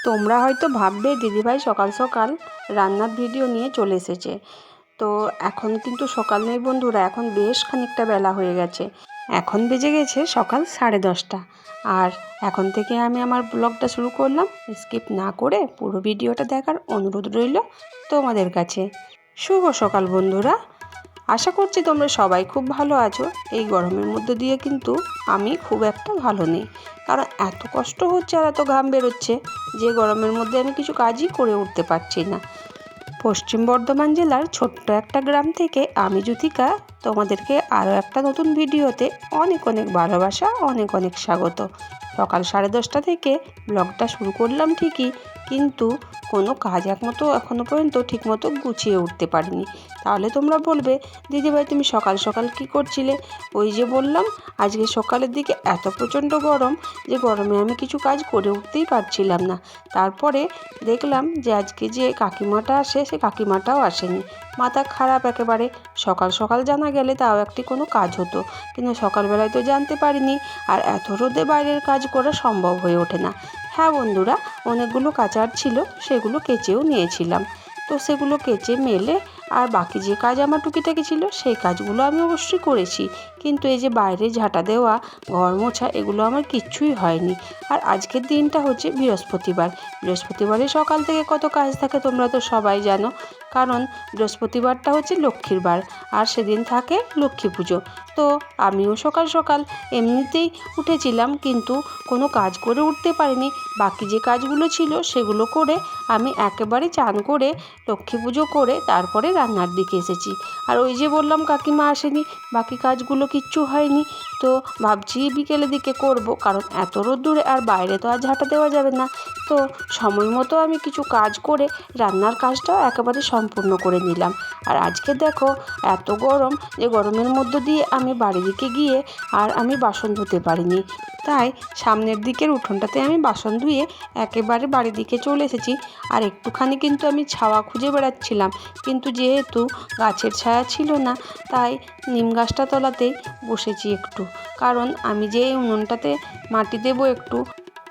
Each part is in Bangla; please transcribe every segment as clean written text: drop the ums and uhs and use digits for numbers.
তোমরা হয়তো ভাববে দিদিভাই সকাল সকাল রান্নার ভিডিও নিয়ে চলে এসেছে। তো এখন কিন্তু সকাল নেই বন্ধুরা, এখন বেশ খানিকটা বেলা হয়ে গেছে। এখন বেজে গেছে সকাল 10:30। আর এখন থেকে আমি আমার ব্লগটা শুরু করলাম। স্কিপ না করে পুরো ভিডিওটা দেখার অনুরোধ রইল তোমাদের কাছে। শুভ সকাল বন্ধুরা, আশা করছি তোমরা সবাই খুব ভালো আছো। এই গরমের মধ্যে দিয়ে কিন্তু আমি খুব একটা ভালো নেই, কারণ এত কষ্ট হচ্ছে আর এত ঘাম বেরোচ্ছে যে গরমের মধ্যে আমি কিছু কাজই করে উঠতে পারছি না। পশ্চিম বর্ধমান জেলার ছোট্ট একটা গ্রাম থেকে আমি জ্যোতিকা তোমাদেরকে আরও একটা নতুন ভিডিওতে অনেক অনেক ভালোবাসা, অনেক অনেক স্বাগত। সকাল 10:30 থেকে ব্লগটা শুরু করলাম ঠিকই, কিন্তু কোনো কাজ একমতো এখনও পর্যন্ত ঠিকমতো গুছিয়ে উঠতে পারিনি। তাহলে তোমরা বলবে দিদিভাই তুমি সকাল সকাল কী করছিলে? ওই যে বললাম, আজকে সকালের দিকে এত প্রচণ্ড গরম যে গরমে আমি কিছু কাজ করে উঠতেই পারছিলাম না। তারপরে দেখলাম যে আজকে যে কাকিমাটা আসে সে কাকিমাটাও আসেনি। মাথা খারাপ একেবারে। সকাল সকাল জানা গেলে তাও একটি কোনো কাজ হতো, কিন্তু সকালবেলায় তো জানতে পারিনি। আর এত রোদে বাইরের কাজ করা সম্ভব হয়ে ওঠে না। হ্যাঁ বন্ধুরা, অনেকগুলো কাচার ছিল, সেগুলো কেচেও নিয়েছিলাম। তো সেগুলো কেচে মেলে আর বাকি যে কাজ আমার টুকিটাকি ছিল সেই কাজগুলো আমি অবশ্যই করেছি, কিন্তু এই যে বাইরে ঝাঁটা দেওয়া, ঘর মোছা, এগুলো আমার কিচ্ছুই হয়নি। আর আজকের দিনটা হচ্ছে বৃহস্পতিবার। বৃহস্পতিবারে সকাল থেকে কত কাজ থাকে তোমরা তো সবাই জানো, কারণ বৃহস্পতিবারটা হচ্ছে লক্ষ্মীর বার আর সেদিন থাকে লক্ষ্মী পুজো। তো আমিও সকাল সকাল এমনিতেই উঠেছিলাম, কিন্তু কোনো কাজ করে উঠতে পারিনি। বাকি যে কাজগুলো ছিল সেগুলো করে আমি একেবারে চান করে লক্ষ্মী পুজো করে তারপরে রান্নার দিকে এসেছি। আর ওই যে বললাম কাকিমা আসেনি, বাকি কাজগুলো কিচ্ছু হয়নি। তো ভাবছি বিকেলের দিকে করব, কারণ এত রোদ্দুরে আর বাইরে তো আর ঝাঁটা দেওয়া যাবে না। তো সময় মতো আমি কিছু কাজ করে রান্নার কাজটাও একেবারে সম্পূর্ণ করে নিলাম। আর আজকে দেখো এত গরম যে গরমের মধ্য দিয়ে আমি বাড়ি দিকে গিয়ে আর আমি বাসন ধুতে পারিনি। তাই সামনের দিকের উঠোনটাতে আমি বাসন ধুয়ে একেবারে বাড়ির দিকে চলে এসেছি। আর একটুখানি কিন্তু আমি ছাওয়া খুঁজে বেড়াচ্ছিলাম, কিন্তু যেহেতু গাছের ছায়া ছিল না, তাই নিম গাছটা তলাতেই বসেছি একটু। কারণ আমি যে উনুনটাতে মাটি দেবো একটু,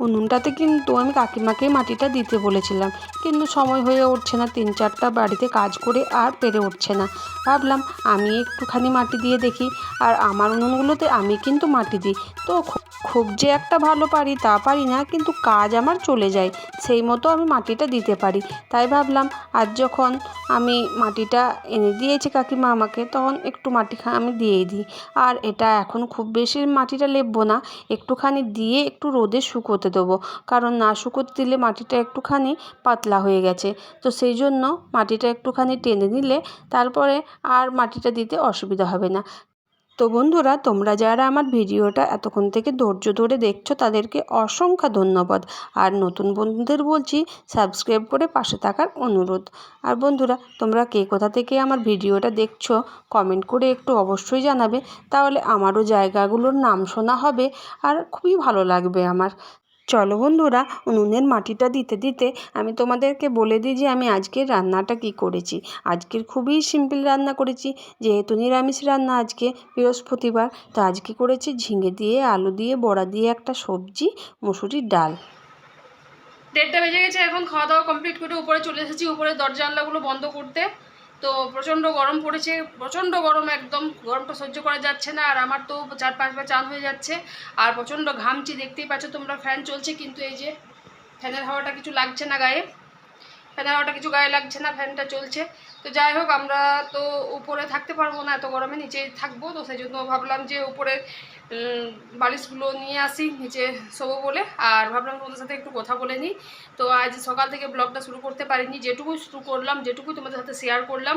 উনুনটাতে কিন্তু আমি কাকিমাকে মাটিটা দিতে বলেছিলাম, কিন্তু সময় হয়ে উঠছে না, 3-4টা বাড়িতে কাজ করে আর পেরে উঠছে না। ভাবলাম আমি একটুখানি মাটি দিয়ে দেখি। আর আমার উনুনগুলোতে আমি কিন্তু মাটি দিই, তো খুব যে একটা ভালো পারি তা পারি না, কিন্তু কাজ আমার চলে যায়, সেই মতো আমি মাটিটা দিতে পারি। তাই ভাবলাম আজ যখন আমি মাটিটা এনে দিয়েছি কাকিমা আমাকে, তখন একটু মাটি আমি দিয়েই দিই। আর এটা এখন খুব বেশি মাটিটা লেপবো না, একটুখানি দিয়ে একটু রোদে শুকোতে দেবো, কারণ না শুকোতে দিলে মাটিটা একটুখানি পাতলা হয়ে গেছে। তো সেই জন্য মাটিটা একটুখানি টেনে নিলে তারপরে আর মাটিটা দিতে অসুবিধা হবে না। তো বন্ধুরা, তোমরা যারা আমার ভিডিওটা এতক্ষণ থেকে ধৈর্য ধরে দেখছো তাদেরকে অসংখ্য ধন্যবাদ। আর নতুন বন্ধুদের বলছি সাবস্ক্রাইব করে পাশে থাকার অনুরোধ। আর বন্ধুরা, তোমরা কে কোথা থেকে আমার ভিডিওটা দেখছো কমেন্ট করে একটু অবশ্যই জানাবে, তাহলে আমারও জায়গাগুলোর নাম শোনা হবে আর খুবই ভালো লাগবে আমার। চলো বন্ধুরা, উনুনের মাটিটা দিতে দিতে আমি তোমাদেরকে বলে দিই যে আমি আজকের রান্নাটা কি করেছি। আজকের খুবই সিম্পল রান্না করেছি, যেহেতু নিরামিষ রান্না আজকে বৃহস্পতিবার। তো আজকে করেছি ঝিঙে দিয়ে, আলু দিয়ে, বড়া দিয়ে একটা সবজি, মুসুরির ডাল। 1:30 বেজে গেছে, এখন খাওয়া দাওয়া কমপ্লিট করে উপরে চলে এসেছি, উপরে দরজা জানলাগুলো বন্ধ করতে। তো প্রচণ্ড গরম পড়েছে, প্রচণ্ড গরম, একদম গরমটা সহ্য করা যাচ্ছে না। আর আমার তো 4-5 বার চান হয়ে যাচ্ছে, আর প্রচণ্ড ঘামছি, দেখতেই পাচ্ছ তোমরা। ফ্যান চলছে, কিন্তু এই যে ফ্যানের হাওয়াটা কিছু লাগছে না গায়ে, ফ্যানের হাওয়াটা কিছু গায়ে লাগছে না, ফ্যানটা চলছে। তো যাই হোক, আমরা তো উপরে থাকতে পারবো না এত গরমে, নিচে থাকবো। তো সেই জন্য ভাবলাম যে উপরে বালিশগুলো নিয়ে আসি, নিচে শোবো বলে। আর ভাবলাম তোমাদের সাথে একটু কথা বলে নিই। তো আজ সকাল থেকে ব্লগটা শুরু করতে পারিনি, যেটুকু শুরু করলাম, যেটুকুই তোমাদের সাথে শেয়ার করলাম।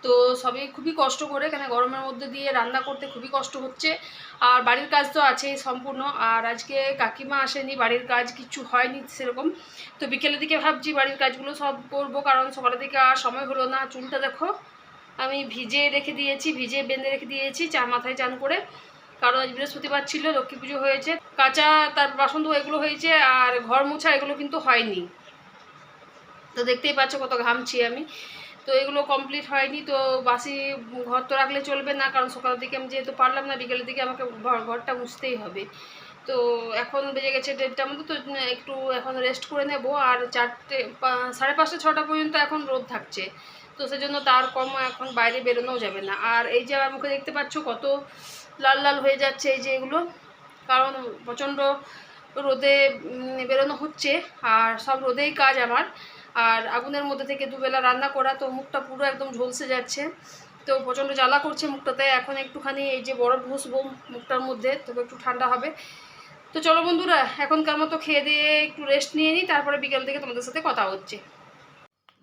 তো সবই খুবই কষ্ট করে, কেন গরমের মধ্যে দিয়ে রান্না করতে খুবই কষ্ট হচ্ছে। আর বাড়ির কাজ তো আছেই সম্পূর্ণ। আর আজকে কাকিমা আসেনি, বাড়ির কাজ কিছু হয়নি সেরকম। তো বিকেলের দিকে ভাবছি বাড়ির কাজগুলো সব করবো, কারণ সকালের দিকে আর সময় হলো না। চুলটা দেখো আমি ভিজে রেখে দিয়েছি, ভিজে বেঁধে রেখে দিয়েছি মাথায় চান করে, কারণ আজ বৃহস্পতিবার ছিল, লক্ষ্মী পুজো হয়েছে। কাঁচা তার বাসন ধোয়া এগুলো হয়েছে, আর ঘর মোছা এগুলো কিন্তু হয়নি। তো দেখতেই পাচ্ছ কত ঘামছি আমি। তো এগুলো কমপ্লিট হয়নি। তো বাসি ঘর তো রাখলে চলবে না, কারণ সকালের দিকে আমি যেহেতু পারলাম না, বিকেলের দিকে আমাকে ঘরটা মুছতেই হবে। তো এখন বেজে গেছে 1:30টার মতো, তো একটু এখন রেস্ট করে নেব। আর 4টে 5:30 6টা পর্যন্ত এখন রোদ থাকছে, তো সেজন্য তার কম এখন বাইরে বেরোনোও যাবে না। আর এই যে আমার মুখে দেখতে পাচ্ছ কত লাল লাল হয়ে যাচ্ছে এই যে এগুলো, কারণ প্রচণ্ড রোদে বেরোনো হচ্ছে, আর সব রোদেই কাজ আমার। আর আগুনের মধ্যে থেকে দুবেলা রান্না করা, তো মুখটা পুরো একদম ঝলসে যাচ্ছে, তো প্রচণ্ড জ্বালা করছে মুখটাতে। এখন একটুখানি এই যে বরফ ঘষবো মুখটার মধ্যে, তবে একটু ঠান্ডা হবে। তো চলো বন্ধুরা, এখনকার মতো খেয়ে দিয়ে একটু রেস্ট নিয়ে নিই, তারপরে বিকেল থেকে তোমাদের সাথে কথা হচ্ছে।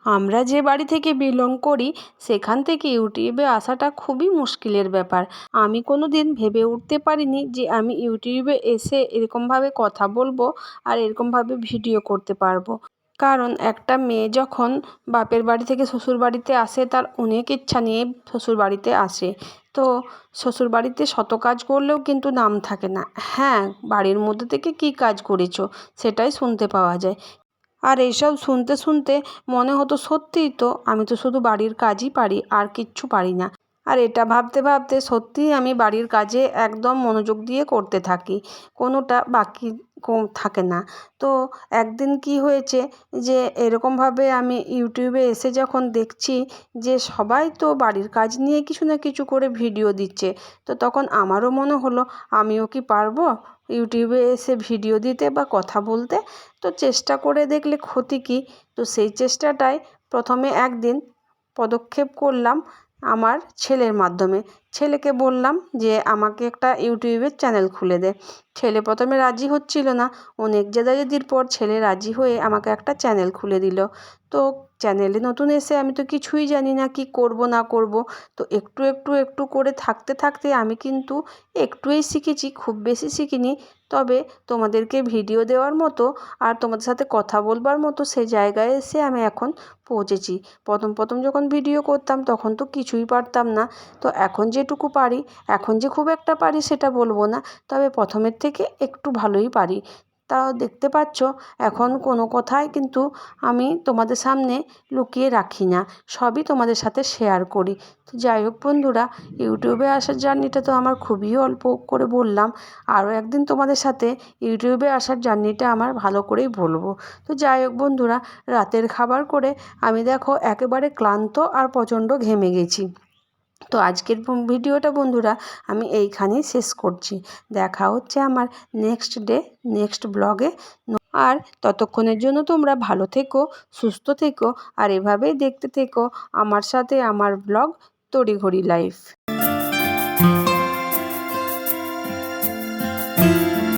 আমরা যে বাড়ি থেকে বিলং করি সেখান থেকে ইউটিউবে আসাটা খুবই মুশকিলের ব্যাপার। আমি কোনো দিন ভেবে উঠতে পারিনি যে আমি ইউটিউবে এসে এরকমভাবে কথা বলবো আর এরকমভাবে ভিডিও করতে পারবো। কারণ একটা মেয়ে যখন বাপের বাড়ি থেকে শ্বশুর বাড়িতে আসে তার অনেক ইচ্ছা নিয়ে শ্বশুর বাড়িতে আসে। তো শ্বশুর বাড়িতে শত কাজ করলেও কিন্তু নাম থাকে না। হ্যাঁ, বাড়ির মধ্যে থেকে কী কাজ করেছো সেটাই শুনতে পাওয়া যায়। আর এইসব শুনতে শুনতে মনে হতো সত্যিই তো আমি তো শুধু বাড়ির কাজই পারি, আর কিচ্ছু পারি না। আর এটা ভাবতে ভাবতে সত্যিই আমি বাড়ির কাজে একদম মনোযোগ দিয়ে করতে থাকি, কোনোটা বাকি থাকে না। তো একদিন কি হয়েছে যে এরকমভাবে আমি ইউটিউবে এসে যখন দেখছি যে সবাই তো বাড়ির কাজ নিয়ে কিছু না কিছু করে ভিডিও দিচ্ছে, তো তখন আমারও মনে হলো আমিও কি পারবো ইউটিউবে এসে ভিডিও দিতে বা কথা বলতে। তো চেষ্টা করে দেখলে ক্ষতি কী। তো সেই চেষ্টাটাই প্রথমে একদিন পদক্ষেপ করলাম আমার ছেলের মাধ্যমে। ছেলেকে বললাম যে আমাকে একটা ইউটিউবের চ্যানেল খুলে দে। ছেলে প্রথমে রাজি হচ্ছিল না, অনেক জেদাজেদির পর ছেলে রাজি হয়ে আমাকে একটা চ্যানেল খুলে দিল। তো চ্যানেলে নতুন এসে আমি তো কিছুই জানি না কি করব না করব। তো একটু একটু একটু করে থাকতে থাকতে আমি কিন্তু একটুই শিখেছি, খুব বেশি শিখিনি। তবে তোমাদেরকে ভিডিও দেওয়ার মতো আর তোমাদের সাথে কথা বলবার মতো সেই জায়গায় এসে আমি এখন পৌঁছেছি। প্রথম প্রথম যখন ভিডিও করতাম তখন তো কিছুই পারতাম না। তো এখন যেটুকু পারি, এখন যে খুব একটা পারি সেটা বলবো না, তবে প্রথমের থেকে একটু ভালোই পারি। তাও দেখতে পাচ্ছ এখন কোনো কথাই কিন্তু আমি তোমাদের সামনে লুকিয়ে রাখি না, সবই তোমাদের সাথে শেয়ার করি। তো যাই হোক বন্ধুরা, ইউটিউবে আসার জার্নিটা তো আমার খুবই অল্প করে বললাম। আরও একদিন তোমাদের সাথে ইউটিউবে আসার জার্নিটা আমার ভালো করেই বলবো। তো যাই হোক বন্ধুরা, রাতের খাবার করে আমি দেখো একেবারে ক্লান্ত আর প্রচণ্ড ঘেমে গেছি। তো আজকের ভিডিওটা বন্ধুরা আমি এইখানেই শেষ করছি। দেখা হচ্ছে আমার নেক্সট ডে নেক্সট ব্লগে। আর ততক্ষণের জন্য তোমরা ভালো থেকো, সুস্থ থেকো, আর এভাবেই দেখতে থেকো আমার সাথে আমার ব্লগ তড়িঘড়ি লাইফ।